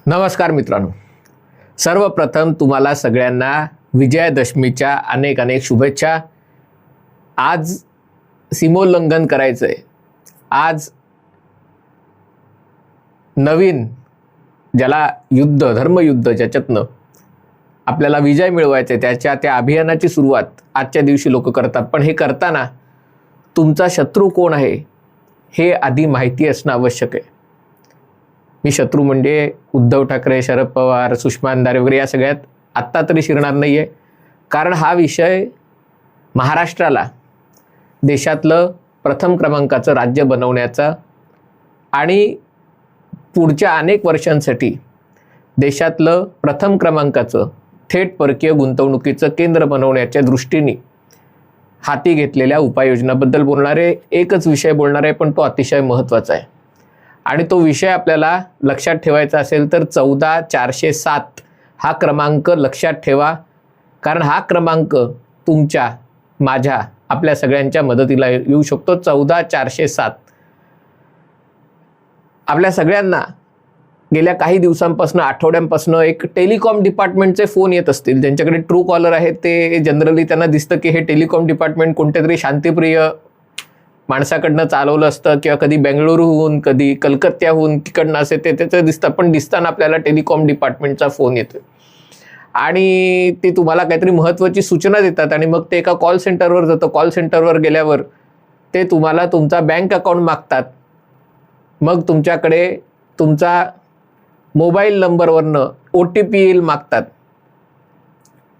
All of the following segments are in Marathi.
नमस्कार मित्रांनो, सर्वप्रथम तुम्हाला सगळ्यांना विजयादशमीच्या अनेक अनेक शुभेच्छा। आज सीमोल्लंघन करायचं आहे। आज नवीन ज्याला युद्ध, धर्मयुद्ध, ज्याच्यातनं आपल्याला विजय मिळवायचा आहे त्याच्या त्या अभियानाची सुरुवात आजच्या दिवशी लोक करतात। पण हे करताना तुमचा शत्रू कोण आहे हे आधी माहिती असणं आवश्यक आहे। मी शत्रू म्हणजे उद्धव ठाकरे, शरद पवार, सुषमा अंधारे वगैरे या सगळ्यात आत्ता तरी शिरणार नाही आहे, कारण हा विषय महाराष्ट्राला देशातलं प्रथम क्रमांकाचं राज्य बनवण्याचा आणि पुढच्या अनेक वर्षांसाठी देशातलं प्रथम क्रमांकाचं थेट परकीय गुंतवणुकीचं केंद्र बनवण्याच्या दृष्टीने हाती घेतलेल्या उपाययोजनाबद्दल बोलणारे एकच विषय बोलणार आहे, पण तो अतिशय महत्त्वाचा आहे। आणि तो विषय आपल्याला लक्षात ठेवायचा असेल तर 14407 हा क्रमांक लक्षात ठेवा, कारण हा क्रमांक तुमच्या, माझ्या, आपल्या सगळ्यांच्या मदतीला येऊ शकतो। 14407 आपल्या सगळ्यांना गेल्या काही दिवसांपासून, आठवड्यांपासून एक टेलिकॉम डिपार्टमेंटचे फोन येत असतील। ज्यांच्याकडे ट्रू कॉलर आहे ते जनरली त्यांना दिसतं की हे टेलिकॉम डिपार्टमेंट कोणत्यातरी शांतिप्रिय माणसाकडनं चालवलं असतं, किंवा कधी बेंगळुरूहून, कधी कलकत्त्याहून तिकडनं असे ते त्याचं दिसतं। पण दिसताना आपल्याला टेलिकॉम डिपार्टमेंटचा फोन येतो आणि ते तुम्हाला काहीतरी महत्त्वाची सूचना देतात आणि मग ते एका कॉल सेंटरवर जातं। कॉल सेंटरवर गेल्यावर ते तुम्हाला तुमचा बँक अकाउंट मागतात। मग तुमच्याकडे तुमचा मोबाईल नंबरवरनं OTP येईल मागतात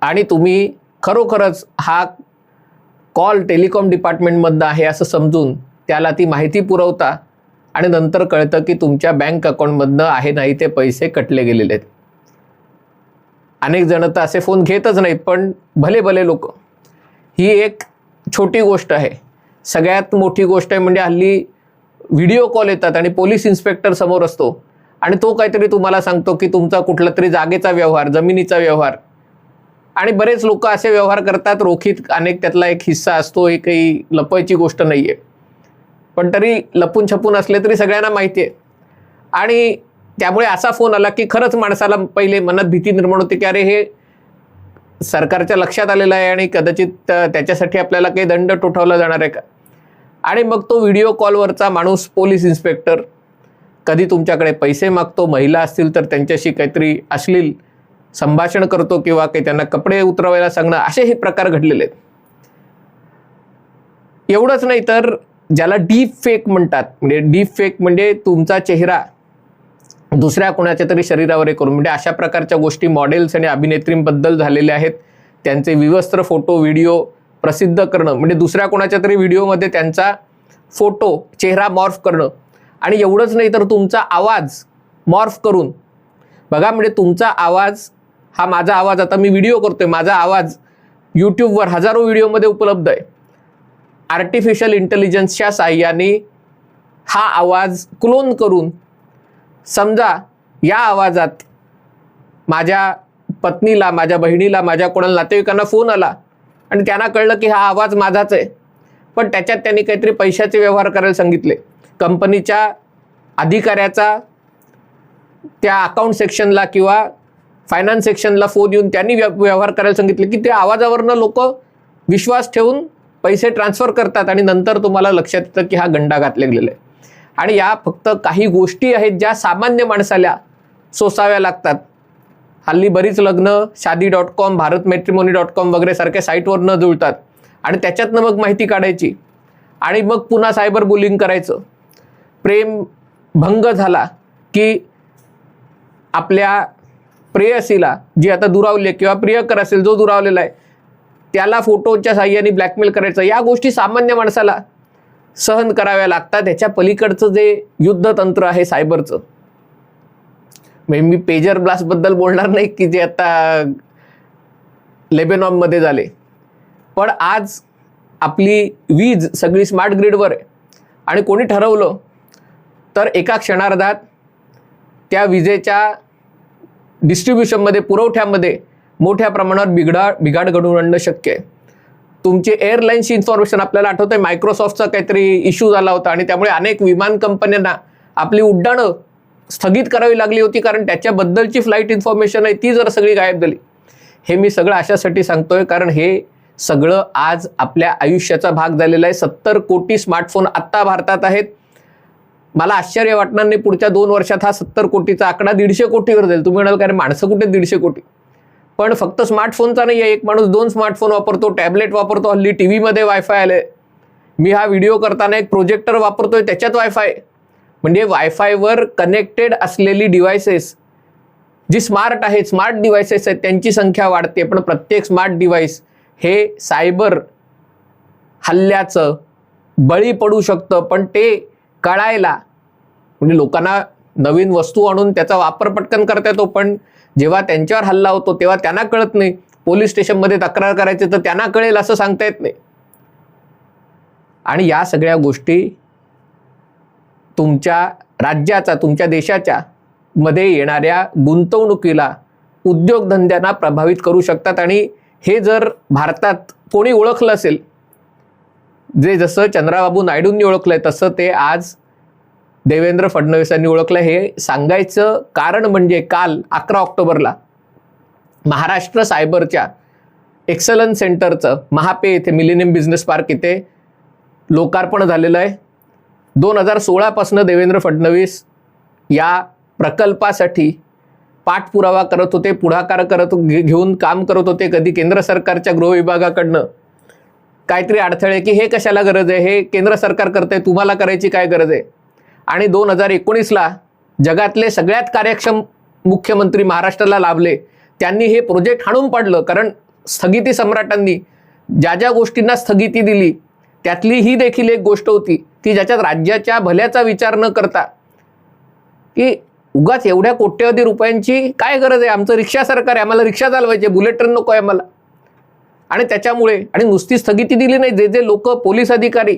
आणि तुम्ही खरोखरच हा कॉल टेलिकॉम डिपार्टमेंटमधनं आहे असं समजून त्याला ती माहिती पुरवता आणि नंतर कळतं की तुमच्या बँक अकाउंटमधनं आहे नाही ते पैसे कटले गेलेले आहेत। अनेक जण तर असे फोन घेतच नाहीत, पण भले भले लोक। ही एक छोटी गोष्ट आहे। सगळ्यात मोठी गोष्ट आहे म्हणजे हल्ली व्हिडिओ कॉल येतात आणि पोलीस इन्स्पेक्टर समोर असतो आणि तो काहीतरी तुम्हाला सांगतो की तुमचा कुठला तरी जागेचा व्यवहार, जमिनीचा व्यवहार, आणि बरेच लोक असे व्यवहार करतात रोखीत। अनेक त्यातला एक हिस्सा असतो, ही काही लपवायची गोष्ट नाही आहे, पण तरी लपून छपून असले तरी सगळ्यांना माहिती आहे। आणि त्यामुळे असा फोन आला की खरंच माणसाला पहिले मनात भीती निर्माण होते की अरे हे सरकारच्या लक्षात आलेलं आहे आणि कदाचित त्याच्यासाठी आपल्याला काही दंड ठोठावला जाणार आहे का। आणि मग तो व्हिडिओ कॉलवरचा माणूस, पोलीस इन्स्पेक्टर, कधी तुमच्याकडे पैसे मागतो, महिला असतील तर त्यांच्याशी काहीतरी अश्लील संभाषण करतो किंवा काही त्यांना कपडे उतरवायला सांगणं, असे हे प्रकार घडलेले आहेत। एवढंच नाही तर ज्याला डीप फेक म्हणतात, म्हणजे डीप फेक म्हणजे तुमचा चेहरा दुसऱ्या कोणाच्या तरी शरीरावर करून, म्हणजे अशा प्रकारच्या गोष्टी मॉडेल्स आणि अभिनेत्रींबद्दल झालेल्या आहेत। त्यांचे विवस्त्र फोटो, व्हिडिओ प्रसिद्ध करणं, म्हणजे दुसऱ्या कोणाच्या तरी व्हिडिओमध्ये त्यांचा फोटो, चेहरा मॉर्फ करणं। आणि एवढंच नाही तर तुमचा आवाज मॉर्फ करून, बघा म्हणजे तुमचा आवाज, हा माझा आवाज, आता मी व्हिडिओ करतोय, माझा आवाज यूट्यूबवर हजारो व्हिडिओमध्ये उपलब्ध आहे। आर्टिफिशियल इंटेलिजन्सच्या साहाय्याने हा आवाज क्लोन करून, समजा या आवाजात माझ्या पत्नीला, माझ्या बहिणीला, माझ्या कोणाला नातेवाईकांना फोन आला आणि त्यांना कळलं की हा आवाज माझाच आहे, पण त्याच्यात त्यांनी काहीतरी पैशाचे व्यवहार करायला सांगितले। कंपनीच्या अधिकाऱ्याचा त्या अकाउंट सेक्शनला किंवा फायनान्स सेक्शनला फोन येऊन त्यांनी व्यवहार करायला सांगितले की त्या आवाजावरनं लोक विश्वास ठेवून पैसे ट्रान्सफर करतात आणि नंतर तुम्हाला लक्षात येतं की हा गंडा घातला गेलेला आहे। आणि या फक्त काही गोष्टी आहेत ज्या सामान्य माणसाला सोसाव्या लागतात। हल्ली बरीच लग्न शादी.com, भारतमैत्रिमोनी.com वगैरे सारख्या साईटवर न जुळतात आणि त्याच्यातनं मग माहिती काढायची आणि मग पुन्हा सायबर बुलिंग करायचं। प्रेम भंग झाला की आपल्या प्रेयसीला, जी आता दुरावली आहे, किंवा प्रियकर असेल जो दुरावलेला आहे, त्याला फोटोच्या साहाय्याने ब्लॅकमेल करायचं। या गोष्टी सामान्य माणसाला सहन कराव्या लागतात। ह्याच्या पलीकडचं जे युद्धतंत्र आहे सायबरचं, म्हणजे मी पेजर ब्लास्टबद्दल बोलणार नाही की जे आता लेबेनॉनमध्ये झाले, पण आज आपली वीज सगळी स्मार्ट ग्रिडवर आहे आणि कोणी ठरवलं तर एका क्षणार्धात त्या विजेच्या डिस्ट्रीब्युशनमध्ये, पुरवठ्यामध्ये मोठ्या प्रमाणावर बिघाड घडवून आणणं शक्य आहे। तुमची एअरलाईन्सची इन्फॉर्मेशन, आपल्याला आठवतंय मायक्रोसॉफ्टचा काहीतरी इश्यू झाला होता आणि त्यामुळे अनेक विमान कंपन्यांना आपली उड्डाणं स्थगित करावी लागली होती, कारण त्याच्याबद्दलची फ्लाईट इन्फॉर्मेशन आहे ती जर सगळी गायब झाली. हे मी सगळं अशासाठी सांगतोय कारण हे सगळं आज आपल्या आयुष्याचा भाग झालेला आहे. 70 कोटी स्मार्टफोन आत्ता भारतात आहेत. मला आश्चर्य वाटणार नाही पुढच्या 2 वर्षात हा 70 कोटीचा आकडा 150 कोटीवर जाईल. तुम्ही म्हणाल कारण माणसं कुठे 150 कोटी, पण फक्त स्मार्टफोनचा नाही आहे. एक माणूस 2 स्मार्टफोन वापरतो, टॅबलेट वापरतो, हल्ली टीव्हीमध्ये वायफाय आले. मी हा व्हिडिओ करताना एक प्रोजेक्टर वापरतोय, त्याच्यात वायफाय. म्हणजे वायफायवर कनेक्टेड असलेली डिव्हायसेस जी स्मार्ट आहेत, स्मार्ट डिव्हायसेस आहेत, त्यांची संख्या वाढते. पण प्रत्येक स्मार्ट डिव्हाइस हे सायबर हल्ल्याचं बळी पडू शकतं. पण ते कळायला म्हणजे लोकांना नवीन वस्तू आणून त्याचा वापर पटकन करता येतो, पण जेव्हा त्यांच्यावर हल्ला होतो तेव्हा त्यांना कळत नाही. पोलीस स्टेशनमध्ये तक्रार करायची तर त्यांना कळेल असं सांगता येत नाही. आणि या सगळ्या गोष्टी तुमच्या राज्याचा, तुमच्या देशाच्या मध्ये येणाऱ्या गुंतवणुकीला, उद्योगधंद्यांना प्रभावित करू शकतात. आणि हे जर भारतात कोणी ओळखलं असेल, जे जसं चंद्राबाबू नायडूंनी ओळखलंय तसं ते आज देवेंद्र फडणवीसांनी ओळखलं. हे सांगायचं कारण म्हणजे काल 11 ऑक्टोबरला महाराष्ट्र सायबरच्या एक्सलन्स सेंटरचं महापे येथे मिलेनियम बिझनेस पार्क इथे लोकार्पण झालेलं आहे. 2016 पासून देवेंद्र फडणवीस या प्रकल्पासाठी पाठपुरावा करत होते, पुढाकार घेऊन काम करत होते. कधी केंद्र सरकारच्या गृह विभागाकडनं काहीतरी अडथळे की हे कशाला गरज आहे, हे केंद्र सरकार करतंय, तुम्हाला करायची काय गरज आहे. आणि 2019ला जगातले सगळ्यात कार्यक्षम मुख्यमंत्री महाराष्ट्राला लाभले. त्यांनी हे प्रोजेक्ट हाणून पाडलं, कारण स्थगिती सम्राटांनी ज्या ज्या गोष्टींना स्थगिती दिली त्यातली ही देखील एक गोष्ट होती की ज्याच्यात राज्याच्या भल्याचा विचार न करता की उगाच एवढ्या कोट्यवधी रुपयांची काय गरज आहे, आमचं रिक्षा सरकार आहे, आम्हाला रिक्षा चालवायची, बुलेट ट्रेन नको आहे आम्हाला. आणि त्याच्यामुळे आणि नुसती स्थगिती दिली नाही, जे जे लोक पोलीस अधिकारी,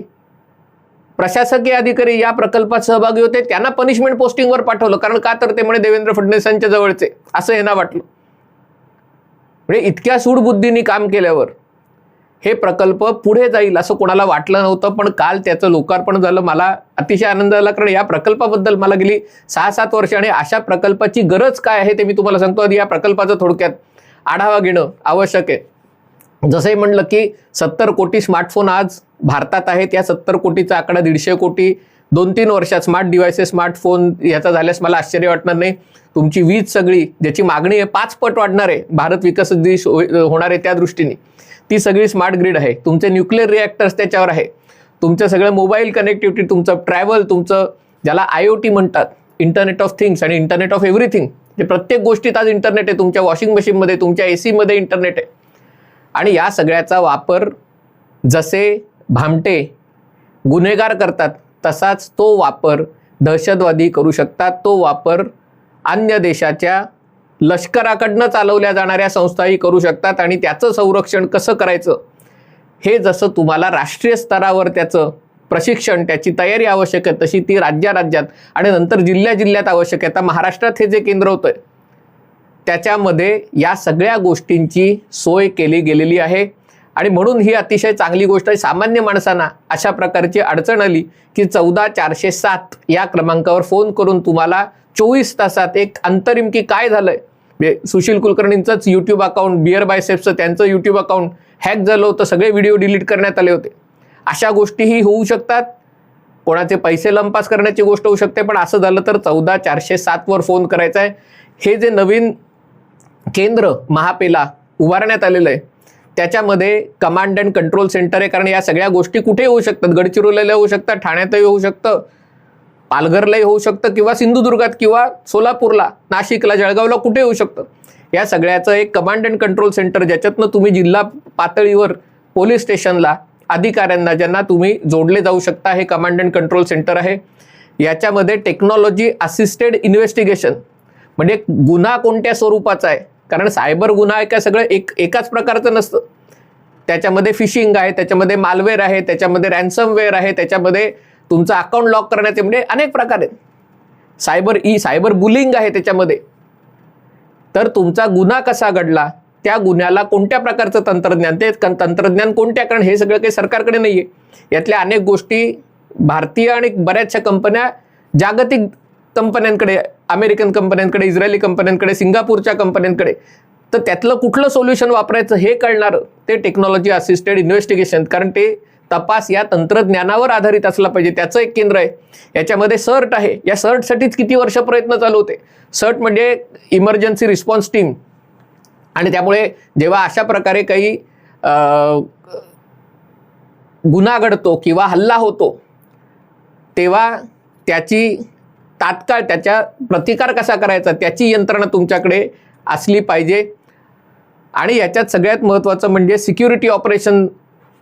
प्रशासकीय अधिकारी या प्रकल्पात सहभागी होते त्यांना पनिशमेंट पोस्टिंगवर पाठवलं. कारण का तर ते म्हणे देवेंद्र फडणवीसांच्या जवळचे, असं यांना वाटलं. म्हणजे इतक्या सूडबुद्धीने काम केल्यावर हे प्रकल्प पुढे जाईल असं कोणाला वाटलं नव्हतं. पण काल त्याचं लोकार्पण झालं. मला अतिशय आनंद झाला, कारण या प्रकल्पाबद्दल मला गेली 6-7 वर्ष आणि अशा प्रकल्पाची गरज काय आहे ते मी तुम्हाला सांगतो. आधी या प्रकल्पाचं थोडक्यात आढावा घेणं आवश्यक आहे. जसंही म्हणलं की 70 कोटी स्मार्टफोन आज भारतात आहेत. या 70 कोटीचा आकडा 150 कोटी 2-3 वर्षात स्मार्ट डिव्हायसेस, स्मार्टफोन याचा झाल्यास मला आश्चर्य वाटणार नाही. तुमची वीज सगळी ज्याची मागणी आहे 5 पट वाढणार आहे, भारत विकसित देश होणार आहे त्या दृष्टीने, ती सगळी स्मार्ट ग्रिड आहे. तुमचे न्यूक्लिअर रिॲक्टर्स त्याच्यावर आहे. तुमचं सगळं मोबाईल कनेक्टिव्हिटी, तुमचं ट्रॅव्हल, तुमचं ज्याला IoT म्हणतात, इंटरनेट ऑफ थिंग्स आणि इंटरनेट ऑफ एव्हरीथिंग, जे प्रत्येक गोष्टीत आज इंटरनेट आहे. तुमच्या वॉशिंग मशीनमध्ये, तुमच्या AC मध्ये इंटरनेट आहे. आणि या सगळ्याचा वापर जसे भामटे गुन्हेगार करतात तसाच तो वापर दहशतवादी करू शकतात. तो वापर अन्य देशाच्या लष्कराकडनं चालवल्या जाणाऱ्या संस्थाही करू शकतात. आणि त्याचं संरक्षण कसं करायचं हे जसं तुम्हाला राष्ट्रीय स्तरावर त्याचं प्रशिक्षण, त्याची तयारी आवश्यक आहे, तशी ती राज्यात आणि नंतर जिल्ह्यात आवश्यक आहे. आता महाराष्ट्रात हे जे केंद्र होतंय त्याच्यामध्ये या सगळ्या गोष्टींची सोय केली गेलेली आहे. आणि म्हणून ही अतिशय चांगली गोष्ट आहे. सामान्य माणसांना अशा प्रकारची अडचण आली की 14407 या क्रमांकावर फोन करून तुम्हाला 24 तासात एक अंतरिम की काय झालंय, सुशील कुलकर्णींचंच यूट्यूब अकाउंट, बिअर बायसेप्सचं त्यांचं यूट्यूब अकाउंट हॅक झालं होतं, सगळे व्हिडिओ डिलीट करण्यात आले होते. अशा गोष्टीही होऊ शकतात. कोणाचे पैसे लंपास करण्याची गोष्ट होऊ शकते. पण असं झालं तर 14407 वर फोन करायचा आहे. हे जे नवीन केंद्र महापेला उभारण्यात आलेलं आहे त्याच्यामध्ये कमांड अँड कंट्रोल सेंटर आहे. कारण या सगळ्या गोष्टी कुठे होऊ शकतात, गडचिरोलीला होऊ शकतात, ठाण्यातही होऊ शकतं, पालघरलाही होऊ शकतं, किंवा सिंधुदुर्गात किंवा सोलापूरला, नाशिकला, जळगावला कुठे होऊ शकतं. या सगळ्याचं एक कमांड अँड कंट्रोल सेंटर ज्याच्यातनं तुम्ही जिल्हा पातळीवर पोलीस स्टेशनला अधिकाऱ्यांना ज्यांना तुम्ही जोडले जाऊ शकता, हे कमांड अँड कंट्रोल सेंटर आहे. याच्यामध्ये टेक्नॉलॉजी असिस्टेड इन्व्हेस्टिगेशन म्हणजे गुन्हा कोणत्या स्वरूपाचा आहे, कारण सायबर गुन्हा आहे का सगळं एकाच प्रकारचं नसतं. त्याच्यामध्ये फिशिंग आहे, त्याच्यामध्ये मालवेअर आहे, त्याच्यामध्ये रॅन्समवेअर आहे, त्याच्यामध्ये तुमचं अकाउंट लॉक करण्याचे म्हणजे अनेक प्रकार आहेत. सायबर बुलिंग आहे त्याच्यामध्ये. तर तुमचा गुन्हा कसा घडला, त्या गुन्ह्याला कोणत्या प्रकारचं तंत्रज्ञान, ते तंत्रज्ञान कोणत्या, कारण हे सगळं काही सरकारकडे नाही आहे. यातल्या अनेक गोष्टी भारतीय आणि बऱ्याचशा कंपन्या जागतिक कंपन्यांकडे अमेरिकन कंपन्यांकडे, इस्रायली कंपन्यांकडे, सिंगापूरच्या कंपन्यांकडे. तर त्यातलं कुठलं सोल्युशन वापरायचं हे कळणारं ते टेक्नॉलॉजी असिस्टेड इन्व्हेस्टिगेशन, कारण ते तपास या तंत्रज्ञानावर आधारित असला पाहिजे, त्याचं एक केंद्र आहे. याच्यामध्ये सर्ट आहे. या सर्टसाठीच किती वर्ष प्रयत्न चालू होते. सर्ट म्हणजे इमर्जन्सी रिस्पॉन्स टीम. आणि त्यामुळे जेव्हा अशा प्रकारे काही गुन्हा घडतो किंवा हल्ला होतो तेव्हा त्याची तात्काळ त्याच्या प्रतिकार कसा करायचा त्याची यंत्रणा तुमच्याकडे असली पाहिजे. आणि याच्यात सगळ्यात महत्त्वाचं म्हणजे सिक्युरिटी ऑपरेशन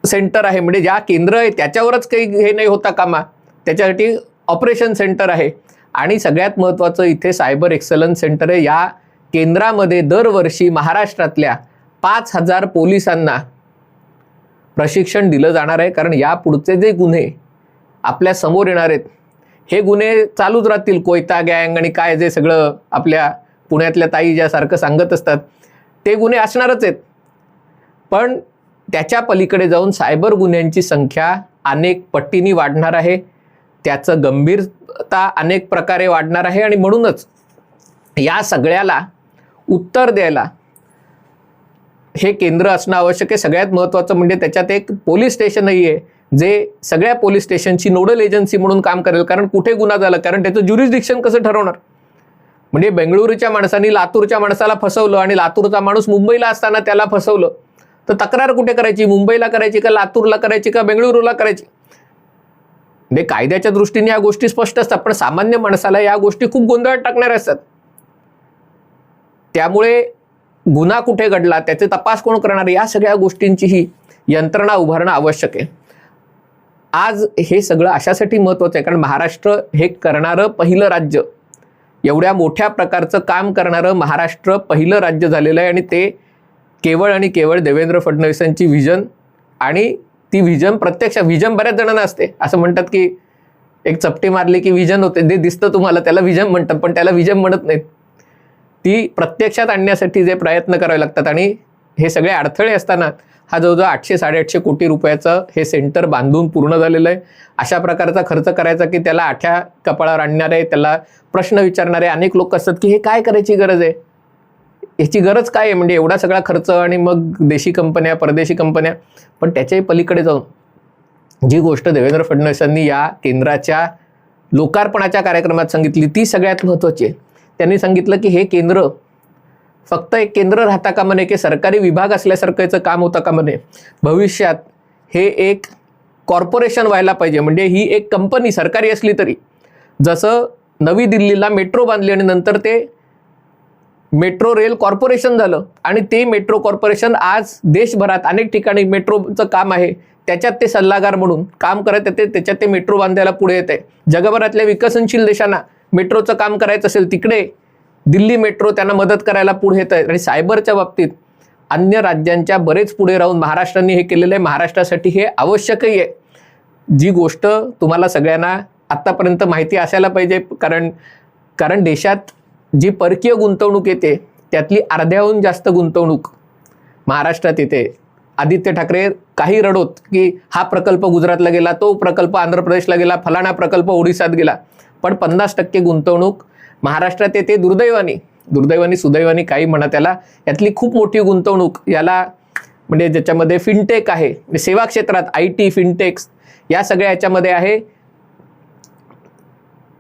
सेंटर आहे. म्हणजे ज्या केंद्र आहे त्याच्यावरच काही हे नाही होता कामा, त्याच्यासाठी ऑपरेशन सेंटर आहे. आणि सगळ्यात महत्त्वाचं इथे सायबर एक्सलन्स सेंटर आहे. या केंद्रामध्ये दरवर्षी महाराष्ट्रातल्या 5,000 पोलिसांना प्रशिक्षण दिलं जाणार आहे. कारण या पुढचे जे गुन्हे आपल्या समोर येणार आहेत हे गुन्हे चालूच राहतील. कोयता गँग आणि काय जे सगळं आपल्या पुण्यातल्या ताई ज्यासारखं सांगत असतात ते गुन्हे असणारच आहेत. पण त्याच्या पलीकडे जाऊन सायबर गुन्ह्यांची संख्या अनेक पटींनी वाढणार आहे. त्याचं गंभीरता अनेक प्रकारे वाढणार आहे. आणि म्हणूनच या सगळ्याला उत्तर द्यायला हे केंद्र असणं आवश्यक आहे. सगळ्यात महत्त्वाचं म्हणजे त्याच्यात एक पोलीस स्टेशनही आहे जे सगळ्या पोलीस स्टेशनची नोडल एजन्सी म्हणून काम करेल. कारण कुठे गुन्हा झाला, कारण त्याचं ज्युरिस्डिक्शन कसं ठरवणार. म्हणजे बेंगळुरूच्या माणसांनी लातूरच्या माणसाला फसवलं आणि लातूरचा माणूस मुंबईला असताना त्याला फसवलं, तर तक्रार कुठे करायची, मुंबईला करायची का लातूरला करायची का बेंगळुरूला करायची. म्हणजे कायद्याच्या दृष्टीने या गोष्टी स्पष्ट असतात, पण सामान्य माणसाला या गोष्टी खूप गोंधळात टाकणाऱ्या असतात. त्यामुळे गुन्हा कुठे घडला त्याचे तपास कोण करणार या सगळ्या गोष्टींची ही यंत्रणा उभारणं आवश्यक आहे. आज हे सगळं अशासाठी महत्त्वाचं आहे कारण महाराष्ट्र हे करणारं पहिलं राज्य, एवढ्या मोठ्या प्रकारचं काम करणारं महाराष्ट्र पहिलं राज्य झालेलं आहे. आणि ते केवळ आणि केवळ देवेंद्र फडणवीसांची व्हिजन, आणि ती व्हिजन प्रत्यक्ष व्हिजन बऱ्याच जणांना असते. असं म्हणतात की एक चपटी मारली की व्हिजन होते, जे दिसतं तुम्हाला त्याला व्हिजन म्हणतात, पण त्याला व्हिजन म्हणत नाहीत. ती प्रत्यक्षात आणण्यासाठी जे प्रयत्न करावे लागतात. आणि हे सगळे अडथळे असताना हा जवळजवळ 800-850 कोटी रुपयाचं हे सेंटर बांधून पूर्ण झालेलं आहे. अशा प्रकारचा खर्च करायचा की त्याला आठ्या कपाळावर आणणारे, त्याला प्रश्न विचारणारे अनेक लोक असतात की हे काय करायची गरज आहे, ह्याची गरज काय आहे, म्हणजे एवढा सगळा खर्च आणि मग देशी कंपन्या परदेशी कंपन्या. पण त्याच्याही पलीकडे जाऊन जी गोष्ट देवेंद्र फडणवीसांनी या केंद्राच्या लोकार्पणाच्या कार्यक्रमात सांगितली ती सगळ्यात महत्त्वाची आहे. त्यांनी सांगितलं की हे केंद्र फक्त एक केंद्र राहता कामा नये, की सरकारी विभाग असल्यासारखंचं काम होता कामा नये. भविष्यात हे एक कॉर्पोरेशन व्हायला पाहिजे. म्हणजे ही एक कंपनी सरकारी असली तरी, जसं नवी दिल्लीला मेट्रो बांधली आणि नंतर ते मेट्रो रेल कॉर्पोरेशन झालं आणि ते मेट्रो कॉर्पोरेशन आज देशभरात अनेक ठिकाणी मेट्रोचं काम आहे त्याच्यात ते सल्लागार म्हणून काम करत येते. त्याच्यात ते मेट्रो बांधायला पुढे येत आहे. जगभरातल्या विकसनशील देशांना मेट्रोचं काम करायचं असेल तिकडे दिल्ली मेट्रो त्यांना मदत करायला पुढे येत आहे. आणि सायबरच्या बाबतीत अन्य राज्यांच्या बरेच पुढे राहून महाराष्ट्राने हे केलेलं आहे. महाराष्ट्रासाठी हे आवश्यकही आहे. जी गोष्ट तुम्हाला सगळ्यांना आत्तापर्यंत माहिती असायला पाहिजे, कारण देशात जी परकीय गुंतवणूक येते त्यातली अर्ध्याहून जास्त गुंतवणूक महाराष्ट्रात येते. आदित्य ठाकरे काही रडोत की हा प्रकल्प गुजरातला गेला, तो प्रकल्प आंध्र प्रदेशला गेला, फलाना प्रकल्प ओडिसात गेला, पण 50% गुंतवणूक महाराष्ट्रात येते. दुर्दैवानी सुदैवानी काही म्हणा त्याला, यातली खूप मोठी गुंतवणूक याला म्हणजे ज्याच्यामध्ये फिनटेक आहे, सेवा क्षेत्रात IT फिनटेक्स या सगळ्या याच्यामध्ये आहे.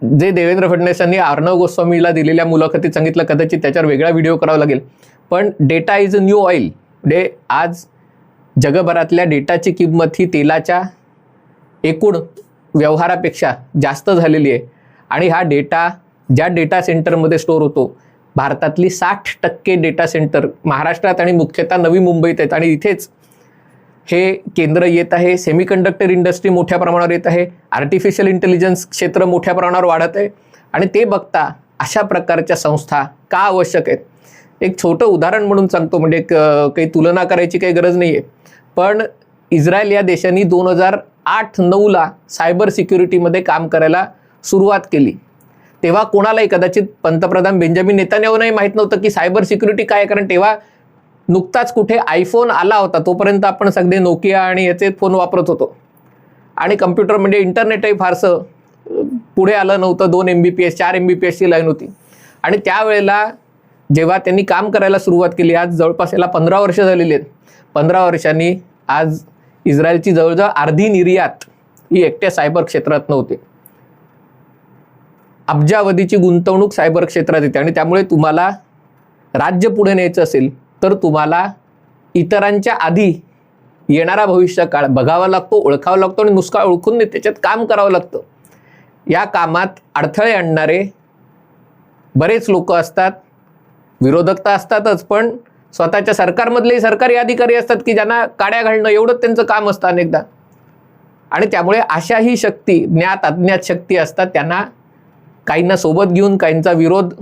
जे देवेंद्र फडणवीसांनी अर्णव गोस्वामीला दिलेल्या मुलाखतीत सांगितलं, कदाचित त्याच्यावर वेगळा व्हिडिओ करावा लागेल. पण data is a new oil. म्हणजे आज जगभरातल्या डेटाची किंमत ही तेलाच्या एकूण व्यवहारापेक्षा जास्त झालेली आहे. आणि हा डेटा ज्या डेटा सेंटरमध्ये स्टोअर होतो, भारतातली 60% डेटा सेंटर महाराष्ट्रात आणि मुख्यतः नवी मुंबईत आहेत. आणि इथेच हे केंद्र येत आहे. सेमीकंडक्टर इंडस्ट्री मोठ्या प्रमाणावर येत आहे. आर्टिफिशियल इंटेलिजन्स क्षेत्र मोठ्या प्रमाणावर वाढत आहे. आणि ते बघता अशा प्रकारच्या संस्था का आवश्यक आहेत. एक छोटं उदाहरण म्हणून सांगतो, म्हणजे काही तुलना करायची काही गरज नाही आहे, पण इस्रायल या देशाने 2008-9ला सायबर सिक्युरिटीमध्ये काम करायला सुरुवात केली. तेव्हा कोणालाही, कदाचित पंतप्रधान बेंजामिन नेतान्याहूनही माहीत नव्हतं की सायबर सिक्युरिटी काय, कारण तेव्हा नुकताच कुठे आयफोन आला होता. तोपर्यंत आपण सगळे नोकिया आणि याचे फोन वापरत होतो. आणि कम्प्युटर म्हणजे इंटरनेटही फारसं पुढे आलं नव्हतं. 2 MBPS 4 MBPSची लाईन होती. आणि त्यावेळेला जेव्हा त्यांनी काम करायला सुरुवात केली, आज जवळपास याला 15 वर्ष झालेली आहेत. 15 वर्षांनी आज इस्रायलची जवळजवळ अर्धी निर्यात ही एकट्या सायबर क्षेत्रात नव्हती. अब्जावधीची गुंतवणूक सायबर क्षेत्रात येते आणि त्यामुळे तुम्हाला राज्य पुढे न्यायचं असेल तर तुम्हाला इतरांच्या आधी येणारा भविष्य काळ बघावा लागतो, ओळखावा लागतो आणि नुसका ओळखून नाही, त्याच्यात काम करावं लागतं. या कामात अडथळे आणणारे बरेच लोक असतात, विरोधक तर असतातच, पण स्वतःच्या सरकारमधलेही सरकारी अधिकारी असतात की ज्यांना काड्या घालणं एवढंच त्यांचं काम असतं अनेकदा. आणि त्यामुळे अशाही शक्ती, ज्ञात अज्ञात शक्ती असतात, त्यांना काहींना सोबत घेऊन काहींचा विरोध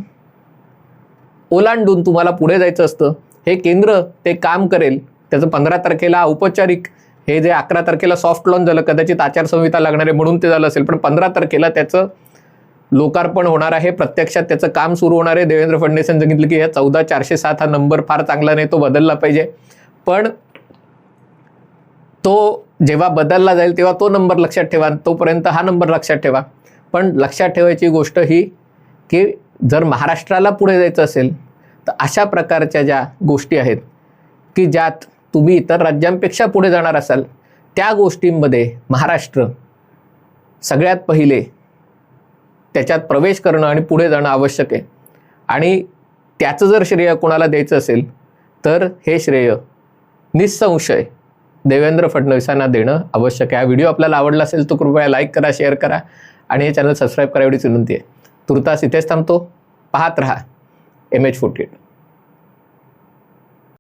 ओलांडून तुम्हाला पुढे जायचं असतं. हे केंद्र ते काम करेल. त्याचं 15 तारखेला औपचारिक, हे जे 11 तारखेला सॉफ्ट लॉन्च झालं, कदाचित आचारसंहिता लागणार आहे म्हणून ते झालं असेल, पण 15 तारखेला त्याचं लोकार्पण होणार आहे. प्रत्यक्षात त्याचं काम सुरू होणार आहे. देवेंद्र फडणवीसांनी सांगितलं की या 14,407 हा नंबर फार चांगला नाही, तो बदलला पाहिजे. पण तो जेव्हा बदलला जाईल तेव्हा तो नंबर लक्षात ठेवा, तोपर्यंत हा नंबर लक्षात ठेवा. पण लक्षात ठेवायची गोष्ट ही की जर महाराष्ट्राला पुढे जायचं असेल तर अशा प्रकारच्या ज्या गोष्टी आहेत की ज्यात तुम्ही इतर राज्यांपेक्षा पुढे जाणार असाल, त्या गोष्टींमध्ये महाराष्ट्र सगळ्यात पहिले त्याच्यात प्रवेश करणं आणि पुढे जाणं आवश्यक आहे. आणि त्याचं जर श्रेय कोणाला द्यायचं असेल तर हे श्रेय निसंशय देवेंद्र फडणवीसांना देणं आवश्यक आहे. हा व्हिडिओ आपल्याला आवडला असेल तर कृपया लाईक करा, शेअर करा आणि हे चॅनल सबस्क्राईब करा एवढीच विनंती आहे. तुर्तास इथेच थांबतो. पाहत रहा MH48.